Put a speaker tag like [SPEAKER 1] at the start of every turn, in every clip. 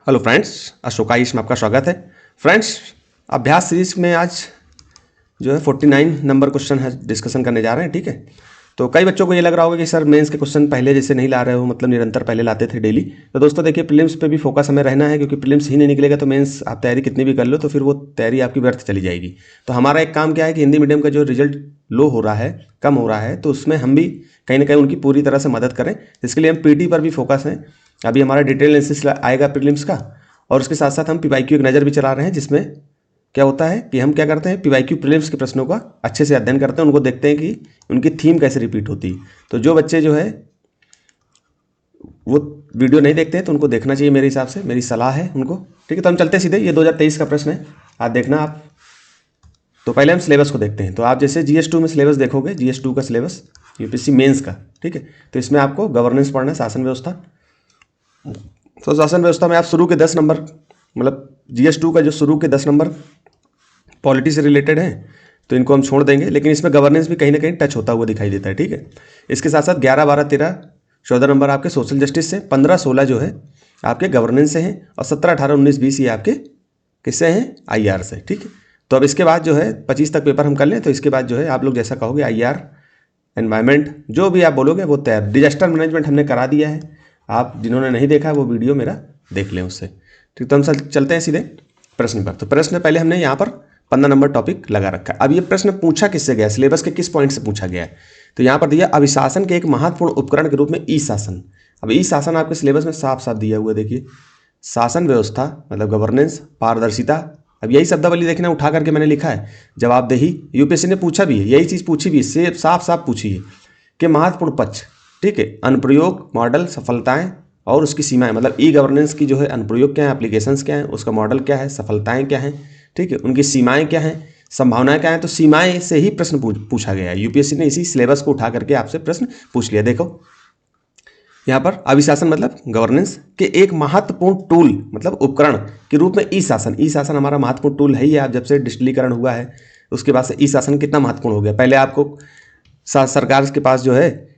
[SPEAKER 1] Hello friends, अशोकाइश में आपका स्वागत है। फ्रेंड्स, अभ्यास सीरीज में आज जो है 49 नंबर क्वेश्चन है डिस्कशन करने जा रहे हैं। ठीक है, तो कई बच्चों को ये लग रहा होगा कि सर मेंस के क्वेश्चन पहले जैसे नहीं ला रहे हो, मतलब निरंतर पहले लाते थे डेली। तो दोस्तों देखिए, प्रीलिम्स पे भी फोकस हमें रहना है, क्योंकि प्रीलिम्स ही नहीं निकलेगा तो मेंस आप तैयारी कितनी भी कर लो तो फिर वो तैयारी आपकी व्यर्थ चली जाएगी। तो हमारा एक काम क्या है कि हिंदी मीडियम का जो रिजल्ट लो हो रहा है, कम हो रहा है, तो उसमें हम भी कहीं ना कहीं उनकी पूरी तरह से मदद करें। इसके लिए हम पीटी पर भी फोकस हैं। अभी हमारा डिटेल एनालिसिस आएगा प्रीलिम्स का, और उसके साथ साथ हम पीवाईक्यू एक नज़र भी चला रहे हैं, जिसमें क्या होता है कि हम क्या करते हैं, पीवाईक्यू प्रीलिम्स के प्रश्नों का अच्छे से अध्ययन करते हैं, उनको देखते हैं कि उनकी थीम कैसे रिपीट होती है। तो जो बच्चे जो है वो वीडियो नहीं देखते हैं तो उनको देखना चाहिए, मेरे हिसाब से, मेरी सलाह है उनको। ठीक है, तो हम चलते हैं सीधे। ये 2023 का प्रश्न है, आज देखना आप। तो पहले हम सिलेबस को देखते हैं। तो आप जैसे GS2 में सिलेबस देखोगे, GS2 का सिलेबस यूपीएससी मेंस का, ठीक है, तो इसमें आपको गवर्नेंस पढ़ना है, शासन व्यवस्था। तो शासन व्यवस्था में आप शुरू के 10 नंबर, मतलब GS2 का जो शुरू के 10 नंबर पॉलिटी से रिलेटेड हैं, तो इनको हम छोड़ देंगे, लेकिन इसमें गवर्नेंस भी कहीं ना कहीं टच होता हुआ दिखाई देता है। ठीक है, इसके साथ साथ 11, 12, 13, 14 नंबर आपके सोशल जस्टिस से, 15, 16 जो है आपके गवर्नेंस से हैं, और 17, 18, 19, 20 ये आपके किससे हैं, IR से। ठीक है, तो अब इसके बाद जो है 25 तक पेपर हम कर लें, तो इसके बाद जो है आप लोग जैसा कहोगे, IR, एनवायरमेंट, जो भी आप बोलोगे वो तैयार। डिजास्टर मैनेजमेंट हमने करा दिया है, आप जिन्होंने नहीं देखा वो वीडियो मेरा देख लें उससे। ठीक, तो हम चलते हैं सीधे प्रश्न पर। तो प्रश्न पहले हमने यहाँ पर 15 नंबर टॉपिक लगा रखा है। अब ये प्रश्न पूछा किससे गया, सिलेबस के किस पॉइंट से पूछा गया है, तो यहाँ पर दिया अभिशासन के एक महत्वपूर्ण उपकरण के रूप में ई शासन। अब ई शासन आपके सिलेबस में साफ साफ दिया हुआ है, देखिए, शासन व्यवस्था मतलब गवर्नेंस, पारदर्शिता। अब यही शब्दावली देखना उठा करके मैंने लिखा है, जवाबदेही। यूपीएससी ने पूछा भी है, यही चीज़ पूछी भी है, साफ साफ पूछी है कि महत्वपूर्ण पक्ष, ठीक है, अनुप्रयोग, मॉडल, सफलताएं और उसकी सीमाएं। मतलब ई गवर्नेंस की जो है अनुप्रयोग क्या है, एप्लीकेशंस क्या है, उसका मॉडल क्या है, सफलताएं क्या हैं, ठीक है, उनकी सीमाएं क्या हैं, संभावनाएं क्या हैं। तो सीमाएं से ही प्रश्न पूछा गया है। यूपीएससी ने इसी सिलेबस को उठा करके आपसे प्रश्न पूछ लिया। देखो यहाँ पर अभिशासन मतलब गवर्नेंस के एक महत्वपूर्ण टूल मतलब उपकरण के रूप में ई शासन। ई शासन हमारा महत्वपूर्ण टूल है ही है। आप जब से डिजिटलीकरण हुआ है उसके बाद से ई शासन कितना महत्वपूर्ण हो गया। पहले आपको सरकार के पास जो है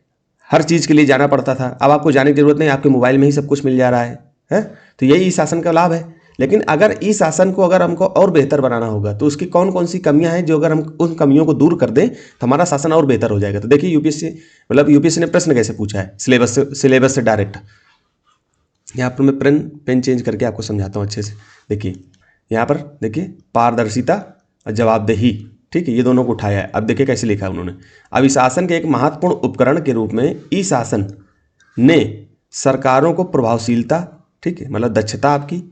[SPEAKER 1] हर चीज़ के लिए जाना पड़ता था, अब आपको जाने की जरूरत नहीं, आपके मोबाइल में ही सब कुछ मिल जा रहा है? तो यही ई शासन का लाभ है। लेकिन अगर ई शासन को अगर हमको और बेहतर बनाना होगा तो उसकी कौन कौन सी कमियां हैं, जो अगर हम उन कमियों को दूर कर दें तो हमारा शासन और बेहतर हो जाएगा। तो देखिए यूपीएससी ने प्रश्न कैसे पूछा है, सिलेबस से डायरेक्ट। यहाँ पर मैं पेन चेंज करके आपको समझाता हूँ अच्छे से। देखिए यहाँ पर देखिए, पारदर्शिता और जवाबदेही, ठीक है, ये दोनों को उठाया है। अब देखिए कैसे लिखा है उन्होंने, अभिशासन के एक महत्वपूर्ण उपकरण के रूप में ई शासन ने सरकारों को प्रभावशीलता, ठीक है, मतलब दक्षता आपकी,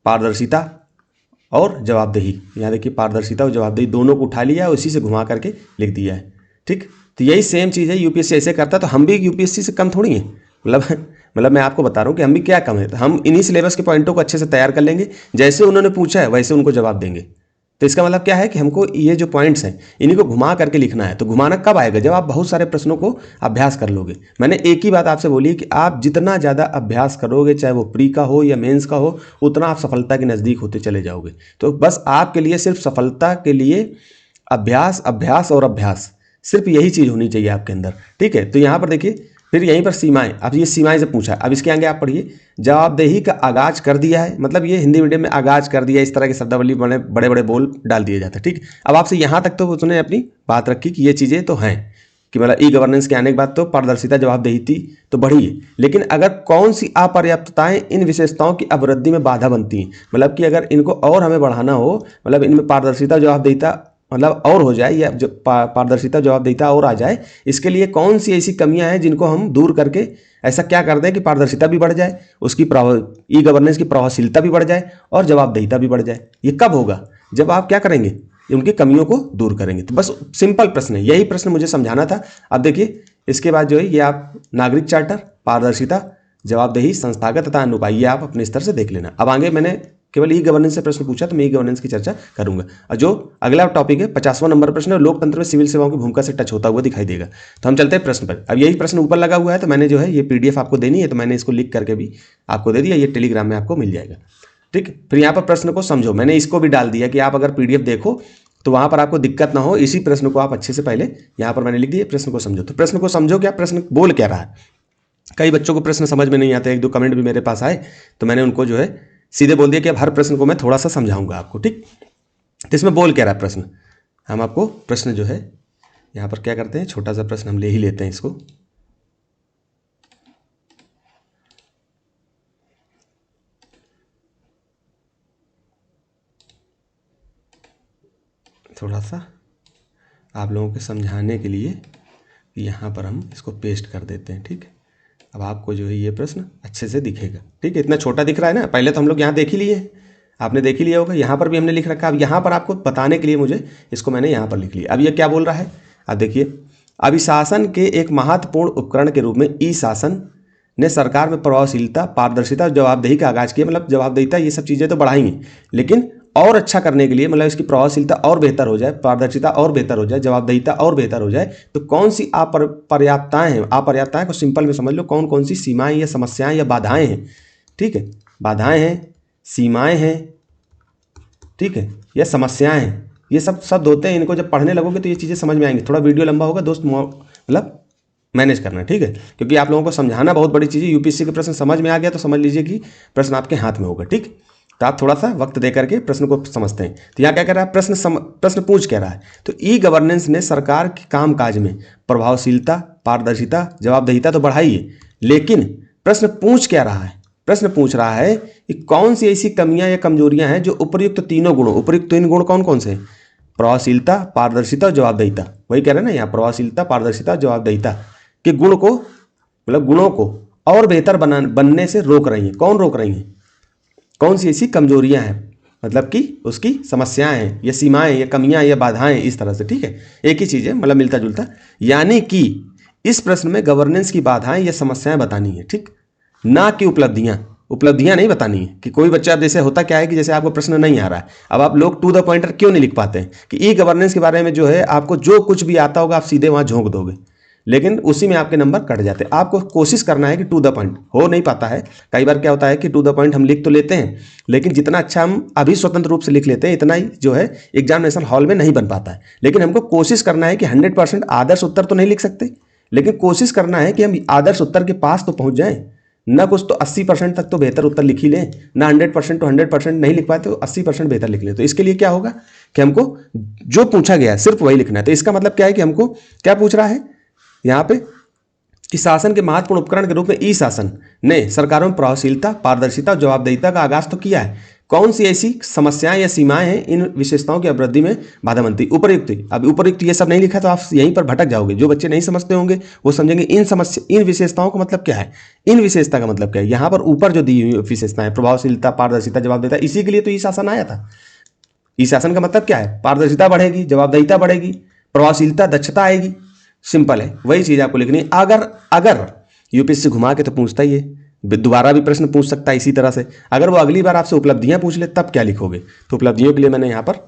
[SPEAKER 1] पारदर्शिता और जवाबदेही, यहाँ देखिए पारदर्शिता और जवाबदेही दोनों को उठा लिया है, उसी से घुमा करके लिख दिया है। ठीक, तो यही सेम चीज़ है, यूपीएससी ऐसे करता है, तो हम भी यूपीएससी से कम थोड़ी हैं। मतलब मैं आपको बता रहा हूँ कि हम भी क्या कम है। तो हम इन्हीं सिलेबस के पॉइंटों को अच्छे से तैयार कर लेंगे, जैसे उन्होंने पूछा है वैसे उनको जवाब देंगे। तो इसका मतलब क्या है कि हमको ये जो पॉइंट्स हैं इन्हीं को घुमा करके लिखना है। तो घुमाना कब आएगा, जब आप बहुत सारे प्रश्नों को अभ्यास कर लोगे। मैंने एक ही बात आपसे बोली कि आप जितना ज़्यादा अभ्यास करोगे, चाहे वो प्री का हो या मेंस का हो, उतना आप सफलता के नज़दीक होते चले जाओगे। तो बस आपके लिए सिर्फ सफलता के लिए अभ्यास, अभ्यास और अभ्यास, सिर्फ यही चीज़ होनी चाहिए आपके अंदर। ठीक है, तो यहाँ पर देखिए, फिर यहीं पर सीमाएं। अब ये सीमाएं से पूछा है। अब इसके आगे आप पढ़िए, जवाबदेही का आगाज कर दिया है, मतलब ये हिंदी मीडियम में आगाज कर दिया, इस तरह की शब्दावली बड़े बड़े बोल डाल दिए जाते हैं। ठीक, अब आपसे यहाँ तक तो उसने अपनी बात रखी कि ये चीज़ें तो हैं, कि मतलब ई गवर्नेंस के आने के बाद तो पारदर्शिता, जवाबदेही थी तो बढ़ी है। लेकिन अगर कौन सी अपर्याप्तताएं इन विशेषताओं की अभिवृद्धि में बाधा बनती हैं, मतलब कि अगर इनको और हमें बढ़ाना हो, मतलब इनमें पारदर्शिता, जवाबदेहिता मतलब और हो जाए, या पारदर्शिता, जवाबदेहिता और आ जाए, इसके लिए कौन सी ऐसी कमियां हैं जिनको हम दूर करके ऐसा क्या कर दें कि पारदर्शिता भी बढ़ जाए, उसकी ई गवर्नेंस की प्रभावशीलता भी बढ़ जाए और जवाबदेहिता भी बढ़ जाए। ये कब होगा, जब आप क्या करेंगे, उनकी कमियों को दूर करेंगे। तो बस सिंपल प्रश्न है, यही प्रश्न मुझे समझाना था। अब देखिए इसके बाद जो है ये आप नागरिक चार्टर, पारदर्शिता, जवाबदेही, संस्थागत तथा अनुपाय, ये आप अपने स्तर से देख लेना। अब आगे मैंने केवल ई गवर्नेंस से प्रश्न पूछा तो मैं ई गवर्नेंस की चर्चा करूंगा। और जो अगला टॉपिक है 50वां नंबर प्रश्न है, लोकतंत्र में सिविल सेवाओं की भूमिका से टच होता हुआ दिखाई देगा। तो हम चलते हैं प्रश्न पर। अब यही प्रश्न ऊपर लगा हुआ है, तो मैंने जो है ये PDF आपको देनी है, तो मैंने इसको लिख करके भी आपको दे दिया, ये टेलीग्राम में आपको मिल जाएगा। ठीक, फिर यहाँ पर प्रश्न को समझो, मैंने इसको भी डाल दिया कि आप अगर PDF देखो तो वहां पर आपको दिक्कत ना हो, इसी प्रश्न को आप अच्छे से पहले यहाँ पर मैंने लिख दिया, प्रश्न को समझो। तो प्रश्न को समझो, क्या प्रश्न बोल क्या रहा है। कई बच्चों को प्रश्न समझ में नहीं आते, 1-2 कमेंट भी मेरे पास आए, तो मैंने उनको जो है सीधे बोल दिया कि अब हर प्रश्न को मैं थोड़ा सा समझाऊंगा आपको, ठीक। तो इसमें बोल क्या रहा है प्रश्न, हम आपको प्रश्न जो है यहाँ पर क्या करते हैं, छोटा सा प्रश्न हम ले ही लेते हैं इसको। थोड़ा सा आप लोगों के समझाने के लिए यहाँ पर हम इसको पेस्ट कर देते हैं, ठीक है। अब आपको जो है ये प्रश्न अच्छे से दिखेगा, ठीक है। इतना छोटा दिख रहा है ना, पहले तो हम लोग यहाँ देख ही लिए हैं, आपने देख ही लिया होगा, यहाँ पर भी हमने लिख रखा। अब यहाँ पर आपको बताने के लिए मुझे इसको मैंने यहाँ पर लिख लिया। अब ये क्या बोल रहा है, अब देखिए, अभिशासन के एक महत्वपूर्ण उपकरण के रूप में ई शासन ने सरकार में प्रभावशीलता, पारदर्शिता और जवाबदेही का आगाज किया। मतलब जवाबदेहिता ये सब चीज़ें तो बढ़ाएंगी, लेकिन और अच्छा करने के लिए, मतलब इसकी प्रभावशीलता और बेहतर हो जाए, पारदर्शिता और बेहतर हो जाए, जवाबदेहिता और बेहतर हो जाए, तो कौन सी अपर्याप्तताएं हैं, अपर्याप्तताएं को सिंपल में समझ लो, कौन कौन सी सीमाएं या समस्याएं या बाधाएं हैं, ठीक है। बाधाएं हैं, सीमाएं हैं, ठीक है, या समस्याएं हैं, ये सब शब्द होते हैं। इनको जब पढ़ने लगोगे तो ये चीज़ें समझ में आएंगी। थोड़ा वीडियो लंबा होगा दोस्त, मतलब मैनेज करना, ठीक है, क्योंकि आप लोगों को समझाना बहुत बड़ी चीज़ है। यूपीएससी के प्रश्न समझ में आ गया तो समझ लीजिए कि प्रश्न आपके हाथ में होगा, ठीक। तो आप थोड़ा सा वक्त दे करके प्रश्न को समझते हैं। तो यहाँ क्या कह रहा है, प्रश्न पूछ क्या रहा है, तो ई गवर्नेंस ने सरकार के कामकाज में प्रभावशीलता, पारदर्शिता, जवाबदेहिता तो बढ़ाई है, लेकिन प्रश्न पूछ क्या रहा है, प्रश्न पूछ रहा है कि कौन सी ऐसी कमियां या कमजोरियां हैं जो उपर्युक्त तीनों गुणों, उपर्युक्त तीन गुण कौन कौन से हैं, प्रभावशीलता, पारदर्शिता और जवाबदेहिता, वही कह रहे हैं ना यहाँ, प्रभावशीलता, पारदर्शिता और जवाबदेहिता के गुण को, मतलब गुणों को और बेहतर बनने से रोक रही हैं। कौन रोक रही हैं, कौन सी ऐसी कमजोरियां हैं, मतलब कि उसकी समस्याएं हैं या सीमाएं या कमियां या बाधाएं, इस तरह से, ठीक है। एक ही चीज़ है, मतलब मिलता जुलता। यानी कि इस प्रश्न में गवर्नेंस की बाधाएं या समस्याएं बतानी है, ठीक, ना कि उपलब्धियां नहीं बतानी है। कि कोई बच्चा, जैसे होता क्या है कि जैसे आपको प्रश्न नहीं आ रहा है, अब आप लोग टू द पॉइंटर क्यों नहीं लिख पाते हैं कि ई गवर्नेंस के बारे में जो है आपको जो कुछ भी आता होगा आप सीधे वहां झोंक दोगे, लेकिन उसी में आपके नंबर कट जाते हैं। आपको कोशिश करना है कि टू द पॉइंट, हो नहीं पाता है। कई बार क्या होता है कि टू द पॉइंट हम लिख तो लेते हैं, लेकिन जितना अच्छा हम अभी स्वतंत्र रूप से लिख लेते हैं, इतना ही जो है एग्जामिनेशन हॉल में नहीं बन पाता है। लेकिन हमको कोशिश करना है कि 100% आदर्श उत्तर तो नहीं लिख सकते, लेकिन कोशिश करना है कि हम आदर्श उत्तर के पास तो पहुंच जाएं। ना कुछ तो 80% तक तो बेहतर उत्तर लिख ही लें, ना 100% तो 100% नहीं लिख पाए तो 80% बेहतर लिख लें। तो इसके लिए क्या होगा कि हमको जो पूछा गया है सिर्फ वही लिखना है। तो इसका मतलब क्या है कि हमको क्या पूछ रहा है यहाँ पे कि शासन के महत्वपूर्ण उपकरण के रूप में ई शासन ने सरकारों में प्रभावशीलता, पारदर्शिता और जवाबदेहिता का आगाज तो किया है। कौन सी ऐसी समस्याएं या सीमाएं हैं इन विशेषताओं की अभिवृद्धि में बाधा बनती। उपयुक्त, अब उपयुक्त ये सब नहीं लिखा तो आप यहीं पर भटक जाओगे। जो बच्चे नहीं समझते होंगे वो समझेंगे इन विशेषताओं का मतलब क्या है, इन विशेषता का मतलब क्या है। यहाँ पर ऊपर जो दी हुई विशेषताएं, प्रभावशीलता, पारदर्शिता, जवाबदेहिता, इसी के लिए तो ई शासन आया था। ई शासन का मतलब क्या है, पारदर्शिता बढ़ेगी, जवाबदेहिता बढ़ेगी, प्रभावशीलता, दक्षता आएगी। सिंपल है, वही चीज आपको लिखनी है। अगर यूपीएससी घुमा के तो पूछता ही है, दोबारा भी प्रश्न पूछ सकता है इसी तरह से। अगर वो अगली बार आपसे उपलब्धियां पूछ ले तब क्या लिखोगे, तो उपलब्धियों के लिए मैंने यहाँ पर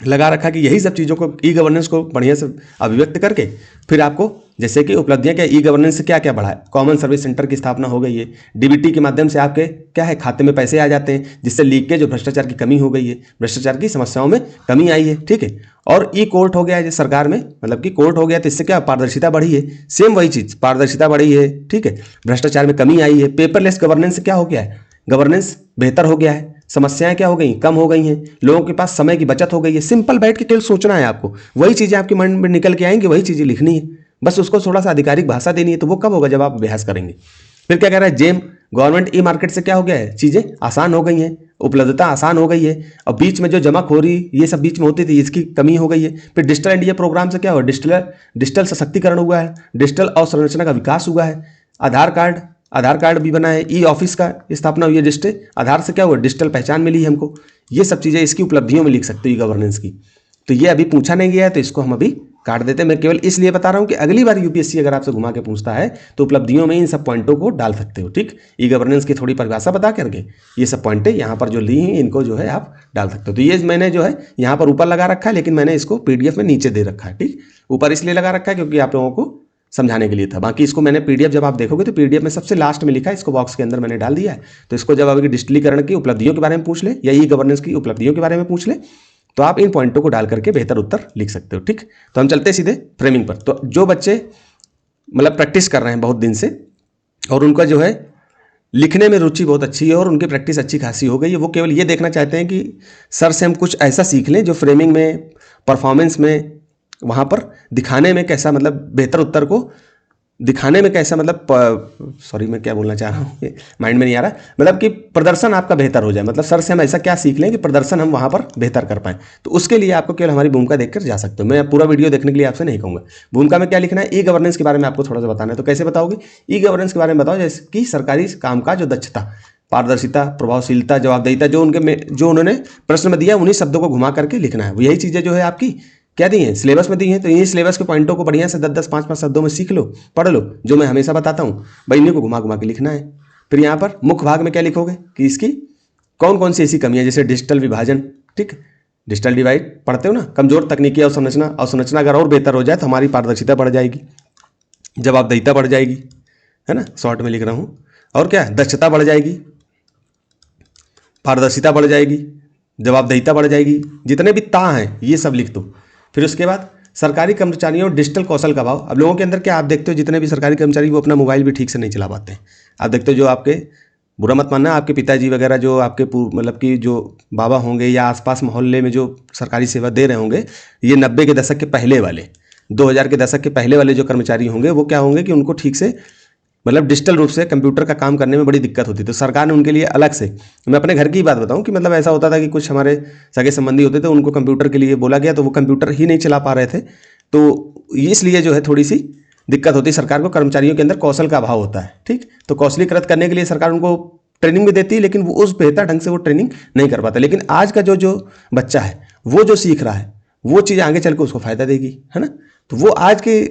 [SPEAKER 1] लगा रखा कि यही सब चीज़ों को, ई गवर्नेंस को बढ़िया से अभिव्यक्त करके फिर आपको, जैसे कि उपलब्धियां क्या, ई गवर्नेंस से क्या क्या बढ़ा है, कॉमन सर्विस सेंटर की स्थापना हो गई है, डीबीटी के माध्यम से आपके क्या है खाते में पैसे आ जाते हैं, जिससे लीकेज और भ्रष्टाचार की कमी हो गई है, भ्रष्टाचार की समस्याओं में कमी आई है, ठीक है। और ई कोर्ट हो गया है सरकार में, मतलब कि कोर्ट हो गया तो इससे क्या पारदर्शिता बढ़ी है। सेम वही चीज़, पारदर्शिता बढ़ी है, ठीक है, भ्रष्टाचार में कमी आई है। पेपरलेस गवर्नेंस से क्या हो गया है, गवर्नेंस बेहतर हो गया है, समस्याएं क्या हो गई, कम हो गई हैं, लोगों के पास समय की बचत हो गई है। सिंपल बैठ के केवल सोचना है आपको, वही चीज़ें आपके मन में निकल के आएंगी, वही चीज़ें लिखनी है, बस उसको थोड़ा सा आधिकारिक भाषा देनी है। तो वो कब होगा, जब आप अभ्यास करेंगे। फिर क्या कह रहा है, जेम गवर्नमेंट ई मार्केट से क्या हो गया है, चीज़ें आसान हो गई हैं, उपलब्धता आसान हो गई है। और बीच में जो जमाखोरी ये सब बीच में होती थी, इसकी कमी हो गई है। फिर डिजिटल इंडिया प्रोग्राम से क्या हुआ, डिजिटल सशक्तिकरण हुआ है, डिजिटल अवसंरचना का विकास हुआ है। आधार कार्ड भी बना है, ई ऑफिस का स्थापना हुई है, डिजिटल आधार से क्या हुआ, डिजिटल पहचान मिली है हमको। ये सब चीज़ें इसकी उपलब्धियों में लिख सकते हो ई गवर्नेंस की। तो ये अभी पूछा नहीं गया है तो इसको हम अभी काट देते हैं। मैं केवल इसलिए बता रहा हूं कि अगली बार यूपीएससी अगर आपसे घुमा के पूछता है तो उपलब्धियों में इन सब पॉइंटों को डाल सकते हो, ठीक। ई गवर्नेंस की थोड़ी परिभाषा बता करके ये सब पॉइंटें यहाँ पर जो ली हैं इनको जो है आप डाल सकते हो। तो ये मैंने जो है यहाँ पर ऊपर लगा रखा है, लेकिन मैंने इसको पीडीएफ में नीचे दे रखा है, ठीक। ऊपर इसलिए लगा रखा है क्योंकि आप लोगों को समझाने के लिए था। बाकी इसको मैंने पीडीएफ जब आप देखोगे तो पीडीएफ में सबसे लास्ट में लिखा है, इसको बॉक्स के अंदर मैंने डाल दिया है। तो इसको जब अभी डिजिटलीकरण की उपलब्धियों के बारे में पूछ ले या ई गवर्नेंस की उपलब्धियों के बारे में पूछ ले तो आप इन पॉइंटों को डाल करके बेहतर उत्तर लिख सकते हो, ठीक। तो हम चलते सीधे फ्रेमिंग पर। तो जो बच्चे मतलब प्रैक्टिस कर रहे हैं बहुत दिन से और उनका जो है लिखने में रुचि बहुत अच्छी है और उनकी प्रैक्टिस अच्छी खासी हो गई है। वो केवल ये देखना चाहते हैं कि सर से हम कुछ ऐसा सीख लें जो फ्रेमिंग में, परफॉर्मेंस में, वहाँ पर दिखाने में कैसा, मतलब बेहतर उत्तर को दिखाने में कैसा, मतलब सॉरी मैं क्या बोलना चाह रहा हूँ, माइंड में नहीं आ रहा, मतलब कि प्रदर्शन आपका बेहतर हो जाए। मतलब सर से हम ऐसा क्या सीख लें कि प्रदर्शन हम वहाँ पर बेहतर कर पाएँ। तो उसके लिए आपको केवल हमारी भूमिका देखकर जा सकते हो। मैं पूरा वीडियो देखने के लिए आपसे नहीं कहूँगा। भूमिका में क्या लिखना है, ई गवर्नेंस के बारे में आपको थोड़ा सा बताना है। तो कैसे बताओगे, ई गवर्नेंस के बारे में बताओ जैसे कि सरकारी कामकाज और दक्षता, पारदर्शिता, प्रभावशीलता, जवाबदेहिता, जो उन्होंने प्रश्न में दिया उन्हीं शब्दों को घुमा करके लिखना है। यही चीज़ें जो है आपकी क्या दी हैं, सिलेबस में दी हैं। तो इन्हीं सिलेबस के पॉइंटों को बढ़िया से 10-10, 5-5 शब्दों में सीख लो, पढ़ लो, जो मैं हमेशा बताता हूँ भाई, इन्हीं को घुमा घुमा के लिखना है। फिर यहाँ पर मुख्य भाग में क्या लिखोगे कि इसकी कौन कौन सी ऐसी कमियां, जैसे डिजिटल विभाजन, ठीक, डिजिटल डिवाइड पढ़ते हो ना, कमजोर तकनीकी अवसंरचना अगर और बेहतर हो जाए तो हमारी पारदर्शिता बढ़ जाएगी, जवाबदेहिता बढ़ जाएगी, है ना, शॉर्ट में लिख रहा हूँ, और क्या, दक्षता बढ़ जाएगी, पारदर्शिता बढ़ जाएगी, जवाबदेहिता बढ़ जाएगी, जितने भी ता हैं ये सब लिख दो। फिर उसके बाद सरकारी कर्मचारियों और डिजिटल कौशल का अभाव। अब लोगों के अंदर क्या आप देखते हो, जितने भी सरकारी कर्मचारी वो अपना मोबाइल भी ठीक से नहीं चला पाते हैं। आप देखते हो जो आपके, बुरा मत मानना, आपके पिताजी वगैरह जो आपके मतलब कि जो बाबा होंगे या आसपास मोहल्ले में जो सरकारी सेवा दे रहे होंगे, ये 90 के दशक के पहले वाले, 2000 के दशक के पहले वाले जो कर्मचारी होंगे, वो क्या होंगे कि उनको ठीक से मतलब डिजिटल रूप से कंप्यूटर का काम करने में बड़ी दिक्कत होती। तो सरकार ने उनके लिए अलग से, मैं अपने घर की बात बताऊं कि मतलब ऐसा होता था कि कुछ हमारे सगे संबंधी होते थे, उनको कंप्यूटर के लिए बोला गया तो वो कंप्यूटर ही नहीं चला पा रहे थे। तो इसलिए जो है थोड़ी सी दिक्कत होती है सरकार को, कर्मचारियों के अंदर कौशल का अभाव होता है, ठीक। तो कौशलीकृत करने के लिए सरकार उनको ट्रेनिंग भी देती है, लेकिन वो उस बेहतर ढंग से वो ट्रेनिंग नहीं कर पाता। लेकिन आज का जो बच्चा है वो जो सीख रहा है वो चीज़ आगे चल के उसको फायदा देगी, है ना। तो वो आज के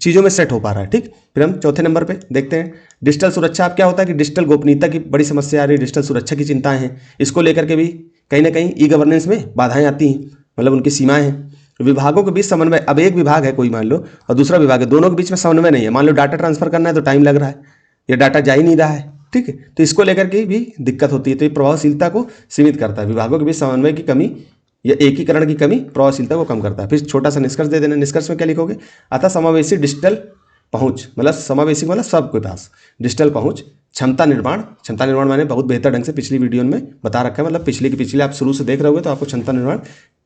[SPEAKER 1] चीज़ों में सेट हो पा रहा है, ठीक। फिर हम चौथे नंबर पे देखते हैं डिजिटल सुरक्षा। अब क्या होता है कि डिजिटल गोपनीयता की बड़ी समस्या आ रही है, डिजिटल सुरक्षा की चिंताएं हैं, इसको लेकर के भी कहीं ना कहीं ई गवर्नेंस में बाधाएं आती हैं, मतलब उनकी सीमाएं हैं। विभागों के बीच समन्वय, अब एक विभाग है कोई मान लो और दूसरा विभाग है, दोनों के बीच में समन्वय नहीं है। मान लो डाटा ट्रांसफर करना है तो टाइम लग रहा है, या डाटा जा ही नहीं रहा है, ठीक है। तो इसको लेकर के भी दिक्कत होती है। तो ये प्रभावशीलता को सीमित करता है, विभागों के बीच समन्वय की कमी या एकीकरण की कमी प्रभावशीलता को कम करता है। फिर छोटा सा निष्कर्ष दे देना, निष्कर्ष में क्या लिखोगे, अतः समावेशी डिजिटल पहुंच, मतलब समावेशी मतलब सबके पास डिजिटल पहुंच, क्षमता निर्माण मैंने बहुत बेहतर ढंग से पिछली वीडियो में बता रखा है, मतलब पिछले की पिछले आप शुरू से देख रहे होगे तो आपको क्षमता निर्माण,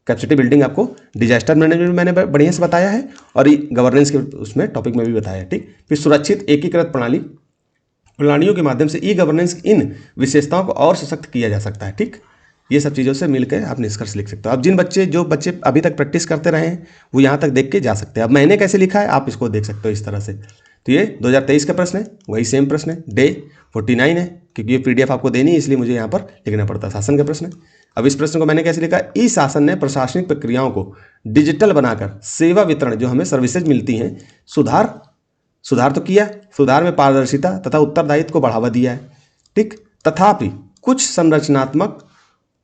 [SPEAKER 1] कैपेसिटी बिल्डिंग, आपको डिजास्टर मैनेजमेंट मैंने बढ़िया से बताया है, और गवर्नेंस के उसमें टॉपिक में भी बताया है, ठीक। फिर सुरक्षित एकीकृत प्रणालियों के माध्यम से ई गवर्नेंस इन विशेषताओं को और सशक्त किया जा सकता है, ठीक। ये सब चीज़ों से मिलकर आप निष्कर्ष लिख सकते हो। अब जो बच्चे अभी तक प्रैक्टिस करते रहे हैं वो यहाँ तक देख के जा सकते हैं। अब मैंने कैसे लिखा है आप इसको देख सकते हो इस तरह से। तो ये 2023 का प्रश्न है, वही सेम प्रश्न है, डे 49 है, क्योंकि ये PDF आपको देनी है इसलिए मुझे यहाँ पर लिखना पड़ता है। शासन का प्रश्न है। अब इस प्रश्न को मैंने कैसे लिखा, ई शासन ने प्रशासनिक प्रक्रियाओं को डिजिटल बनाकर सेवा वितरण, जो हमें सर्विसेज मिलती हैं, सुधार तो किया, सुधार में पारदर्शिता तथा उत्तरदायित्व को बढ़ावा दिया है, ठीक। तथापि कुछ संरचनात्मक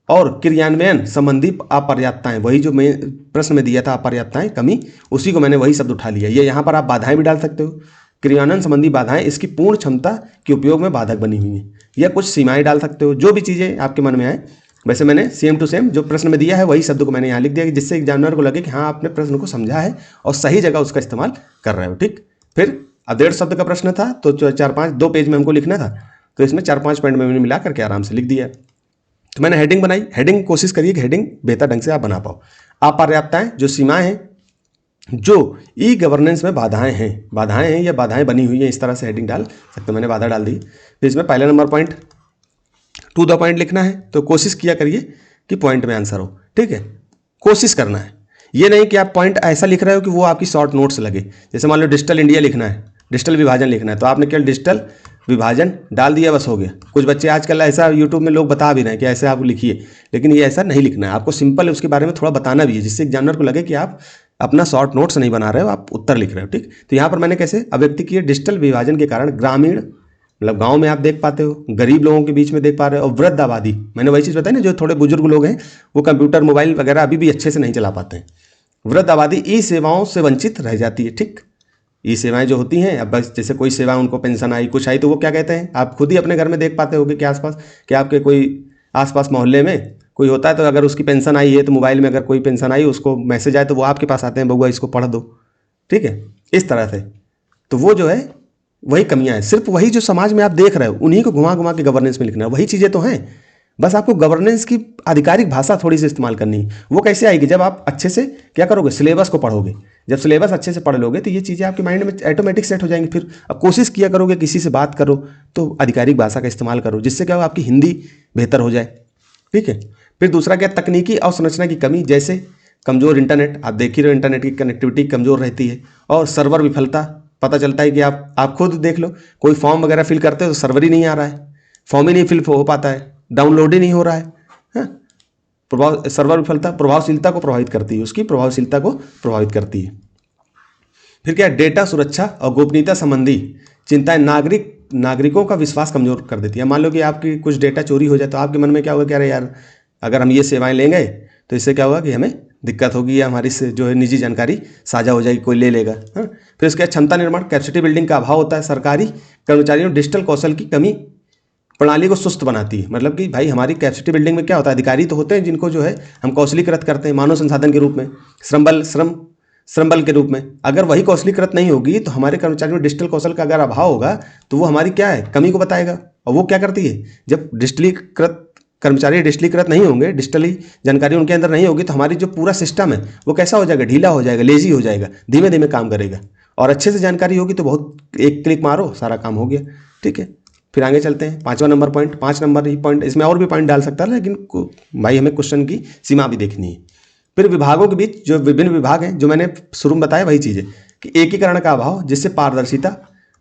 [SPEAKER 1] और क्रियान्वयन संबंधी अपर्याप्तताएं, वही जो मैं प्रश्न में दिया था अपर्याप्तताएं, कमी, उसी को मैंने वही शब्द उठा लिया। ये यहाँ पर आप बाधाएं भी डाल सकते हो, क्रियान्वयन संबंधी बाधाएं इसकी पूर्ण क्षमता के उपयोग में बाधक बनी हुई हैं, या कुछ सीमाएं डाल सकते हो, जो भी चीज़ें आपके मन में आए। वैसे मैंने सेम टू सेम जो प्रश्न में दिया है वही शब्द को मैंने यहाँ लिख दिया, जिससे एग्जामिनर को लगे कि हाँ आपने प्रश्न को समझा है और सही जगह उसका इस्तेमाल कर रहे हो, ठीक। फिर अब 1.5 शब्द का प्रश्न था तो 4-5 2 पेज में हमको लिखना था, तो इसमें 4-5 पॉइंट में मैंने मिला करके आराम से लिख दिया। तो मैंने हेडिंग बनाई, हेडिंग कोशिश करिए कि हेडिंग बेहतर ढंग से आप बना पाओ। अपर्याप्तताएं, जो सीमाएं हैं, जो ई गवर्नेंस में बाधाएं हैं या बाधाएं बनी हुई हैं, इस तरह से हेडिंग डाल सकते। मैंने बाधा डाल दी। फिर इसमें पहला number point two the point लिखना है, तो कोशिश किया करिए कि पॉइंट में आंसर हो, ठीक है। कोशिश करना है, ये नहीं कि आप पॉइंट ऐसा लिख रहे हो कि वो आपकी शॉर्ट नोट्स लगे। जैसे मान लो डिजिटल इंडिया लिखना है, डिजिटल विभाजन लिखना है, तो आपने केवल डिजिटल विभाजन डाल दिया, बस हो गया। कुछ बच्चे आजकल ऐसा यूट्यूब में लोग बता भी रहे हैं कि ऐसे आप लिखिए, लेकिन ये ऐसा नहीं लिखना है, आपको सिंपल उसके बारे में थोड़ा बताना भी है, जिससे एग्जामिनर को लगे कि आप अपना शॉर्ट नोट्स नहीं बना रहे हो, आप उत्तर लिख रहे हो, ठीक। तो यहाँ पर मैंने कैसे अभिव्यक्ति की है, डिजिटल विभाजन के कारण ग्रामीण, मतलब गांव में आप देख पाते हो, गरीब लोगों के बीच में देख पा रहे हो, और वृद्ध आबादी, मैंने वही चीज़ बताई ना, जो थोड़े बुजुर्ग लोग हैं वो कंप्यूटर मोबाइल वगैरह अभी भी अच्छे से नहीं चला पाते हैं। वृद्ध आबादी ई सेवाओं से वंचित रह जाती है, ठीक। ई सेवाएं जो होती हैं, अब बस जैसे कोई सेवा उनको पेंशन आई, कुछ आई, तो वो क्या कहते हैं, आप खुद ही अपने घर में देख पाते होगे कि आसपास, कि आपके कोई आसपास मोहल्ले में कोई होता है, तो अगर उसकी पेंशन आई है तो मोबाइल में अगर कोई पेंशन आई उसको मैसेज आए तो वो आपके पास आते हैं, बउआ इसको पढ़ दो, ठीक है, इस तरह से। तो वो जो है वही कमियां हैं, सिर्फ वही जो समाज में आप देख रहे हो उन्हीं को घुमा घुमा के गवर्नेंस में लिखना है, वही चीज़ें तो हैं। बस आपको गवर्नेंस की आधिकारिक भाषा थोड़ी सी इस्तेमाल करनी है। वो कैसे आएगी? जब आप अच्छे से क्या करोगे, सिलेबस को पढ़ोगे। जब सिलेबस अच्छे से पढ़ लोगे तो ये चीज़ें आपके माइंड में ऑटोमेटिक सेट हो जाएंगी। फिर अब कोशिश किया करोगे, किसी से बात करो तो आधिकारिक भाषा का इस्तेमाल करो, जिससे क्या हो, आपकी हिंदी बेहतर हो जाए। ठीक है। फिर दूसरा क्या, तकनीकी अवसंरचना की कमी, जैसे कमज़ोर इंटरनेट। आप देख ही रहे हो, इंटरनेट की कनेक्टिविटी कमज़ोर रहती है। और सर्वर विफलता, पता चलता है कि आप खुद देख लो, कोई फॉर्म वगैरह फिल करते हो तो सर्वर ही नहीं आ रहा है, फॉर्म ही नहीं फिल हो पाता है, डाउनलोड ही नहीं हो रहा है। हाँ? सर्वर विफलता प्रभावशीलता को प्रभावित करती है, उसकी प्रभावशीलता को प्रभावित करती है। फिर क्या, डेटा सुरक्षा और गोपनीयता संबंधी चिंताएं नागरिकों का विश्वास कमजोर कर देती है। मान लो कि आपकी कुछ डेटा चोरी हो जाए तो आपके मन में क्या होगा कि अरे यार, अगर हम ये सेवाएं लेंगे तो इससे क्या होगा कि हमें दिक्कत होगी, या हमारी से जो है निजी जानकारी साझा हो जाएगी, कोई ले लेगा। हाँ? फिर इसके क्षमता निर्माण, कैपेसिटी बिल्डिंग का अभाव होता है। सरकारी कर्मचारियों डिजिटल कौशल की कमी प्रणाली को सुस्त बनाती है। मतलब कि भाई हमारी कैपेसिटी बिल्डिंग में क्या होता है, अधिकारी तो होते हैं जिनको जो है हम कौशलीकृत करते हैं मानव संसाधन के रूप में, श्रम बल के रूप में। अगर वही कौशलीकृत नहीं होगी तो हमारे कर्मचारियों में डिजिटल कौशल का अगर अभाव होगा तो वो हमारी क्या है, कमी को बताएगा। और वो क्या करती है, जब कर्मचारी डिजिटलीकृत नहीं होंगे, डिजिटली जानकारी उनके अंदर नहीं होगी, तो हमारी जो पूरा सिस्टम है वो कैसा हो जाएगा, ढीला हो जाएगा, लेजी हो जाएगा, धीमे धीमे काम करेगा। और अच्छे से जानकारी होगी तो बहुत, एक क्लिक मारो सारा काम हो गया। ठीक है। फिर आगे चलते हैं, 5वां नंबर पॉइंट, 5 नंबर ही पॉइंट, इसमें और भी पॉइंट डाल सकता है, लेकिन भाई हमें क्वेश्चन की सीमा भी देखनी है। फिर विभागों के बीच जो विभिन्न विभाग हैं, जो मैंने शुरू में बताया वही चीज़ है कि एकीकरण का अभाव, जिससे पारदर्शिता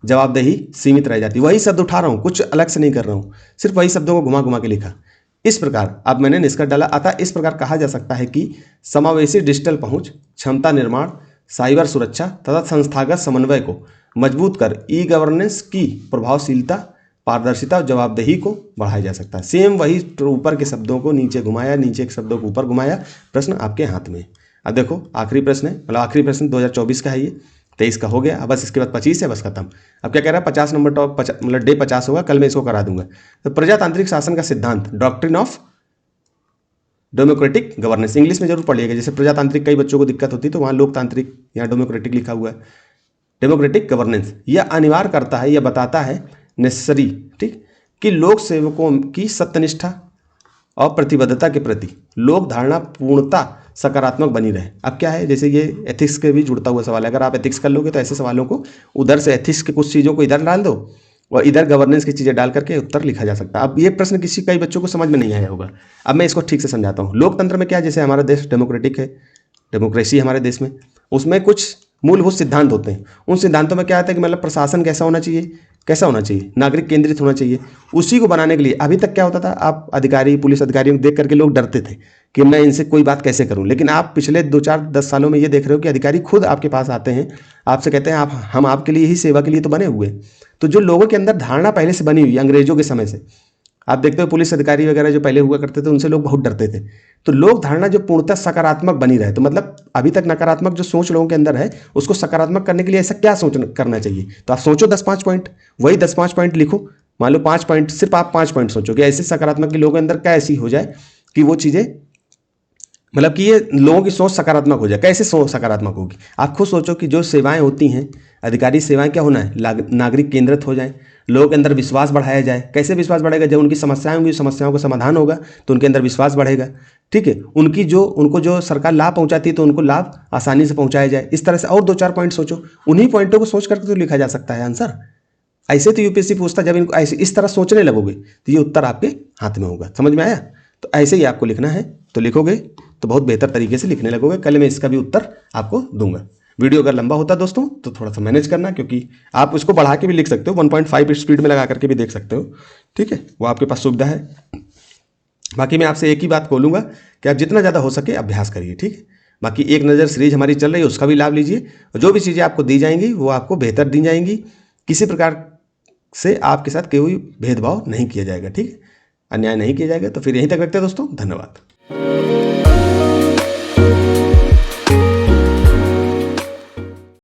[SPEAKER 1] जवाबदेही सीमित रह जाती है। वही शब्द उठा रहा हूँ, कुछ अलग से नहीं कर रहा हूँ, सिर्फ वही शब्दों को घुमा घुमा के लिखा। इस प्रकार अब मैंने निष्कर्ष डाला, अतः इस प्रकार कहा जा सकता है कि समावेशी डिजिटल पहुंच, क्षमता निर्माण, साइबर सुरक्षा तथा संस्थागत समन्वय को मजबूत कर ई गवर्नेंस की प्रभावशीलता, पारदर्शिता और जवाबदेही को बढ़ाया जा सकता है। सेम वही ऊपर के शब्दों को नीचे घुमाया, नीचे के शब्दों को ऊपर घुमाया। प्रश्न आपके हाथ में। अब देखो आखिरी प्रश्न है, मतलब आखिरी प्रश्न 2024 का है ये, 23 का हो गया। अब बस इसके बाद 25 है, बस खत्म। अब क्या कह रहा है, 50 नंबर टॉप, मतलब डे 50 होगा, कल मैं इसको करा दूंगा। तो प्रजातांत्रिक शासन का सिद्धांत, doctrine of democratic governance, English में जरूर पढ़िएगा। जैसे प्रजातांत्रिक कई बच्चों को दिक्कत होती है तो वहाँ लोकतांत्रिक, यहाँ डेमोक्रेटिक लिखा हुआ है। डेमोक्रेटिक गवर्नेंस यह अनिवार्य करता है, यह बताता है नेसेसरी, ठीक, कि लोक सेवकों की सत्यनिष्ठा और प्रतिबद्धता के प्रति लोक धारणा पूर्णतः सकारात्मक बनी रहे। अब क्या है, जैसे ये एथिक्स के भी जुड़ता हुआ सवाल है। अगर आप एथिक्स कर लोगे तो ऐसे सवालों को उधर से एथिक्स के कुछ चीज़ों को इधर डाल दो और इधर गवर्नेंस की चीज़ें डाल करके उत्तर लिखा जा सकता है। अब ये प्रश्न कई बच्चों को समझ में नहीं आया होगा। अब मैं इसको ठीक से समझाता हूँ। लोकतंत्र में क्या है, जैसे हमारा देश डेमोक्रेटिक है, डेमोक्रेसी हमारे देश में, उसमें कुछ मूलभूत सिद्धांत होते हैं। उन सिद्धांतों में क्या आता है कि मतलब प्रशासन कैसा होना चाहिए, नागरिक केंद्रित होना चाहिए। उसी को बनाने के लिए अभी तक क्या होता था, आप अधिकारी, पुलिस अधिकारियों को देख करके लोग डरते थे कि मैं इनसे कोई बात कैसे करूं। लेकिन आप पिछले 2-4-10 सालों में ये देख रहे हो कि अधिकारी खुद आपके पास आते हैं, आपसे कहते हैं हम आपके लिए ही सेवा के लिए तो बने हुए। तो जो लोगों के अंदर धारणा पहले से बनी हुई है अंग्रेजों के समय से, आप देखते हो पुलिस अधिकारी वगैरह जो पहले हुआ करते थे उनसे लोग बहुत डरते थे। तो लोक धारणा जो पूर्णतः सकारात्मक बनी रहे, तो मतलब अभी तक नकारात्मक जो सोच लोगों के अंदर है उसको सकारात्मक करने के लिए ऐसा क्या करना चाहिए। तो आप सोचो 10-5 पॉइंट, वही 10-5 पॉइंट लिखो। मान लो 5 पॉइंट, सिर्फ आप 5 पॉइंट सोचो कि ऐसे सकारात्मक के लोगों के अंदर क्या ऐसी हो जाए कि वो चीज़ें, मतलब कि ये लोगों की सोच सकारात्मक हो जाए। कैसे सोच सकारात्मक होगी, आप खुद सोचो कि जो सेवाएं होती हैं, अधिकारी सेवाएं क्या होना है, नागरिक केंद्रित हो जाए, लोगों के अंदर विश्वास बढ़ाया जाए। कैसे विश्वास बढ़ेगा, जब उनकी समस्याएं होंगी, समस्याओं का समाधान होगा तो उनके अंदर विश्वास बढ़ेगा। ठीक है, उनको जो सरकार लाभ पहुंचाती है तो उनको लाभ आसानी से पहुंचाया जाए। इस तरह से और 2-4 पॉइंट सोचो, उन्हीं पॉइंटों को सोच करके तो लिखा जा सकता है आंसर। ऐसे तो यूपीएससी पूछता, जब इनको ऐसे इस तरह सोचने लगोगे तो ये उत्तर आपके हाथ में होगा। समझ में आया? तो ऐसे ही आपको लिखना है, तो लिखोगे तो बहुत बेहतर तरीके से लिखने लगोगे। कल मैं इसका भी उत्तर आपको दूंगा। वीडियो अगर लंबा होता दोस्तों तो थोड़ा सा मैनेज करना, क्योंकि आप उसको बढ़ा के भी लिख सकते हो, 1.5 स्पीड में लगा करके भी देख सकते हो। ठीक है, वो आपके पास सुविधा है। बाकी मैं आपसे एक ही बात बोलूँगा कि आप जितना ज़्यादा हो सके अभ्यास करिए। ठीक है, बाकी एक नज़र सीरीज हमारी चल रही है, उसका भी लाभ लीजिए। जो भी चीज़ें आपको दी जाएंगी वो आपको बेहतर दी जाएंगी। किसी प्रकार से आपके साथ कोई भेदभाव नहीं किया जाएगा। ठीक है, अन्याय नहीं किया जाएगा। तो फिर यहीं तक रखते हैं दोस्तों, धन्यवाद।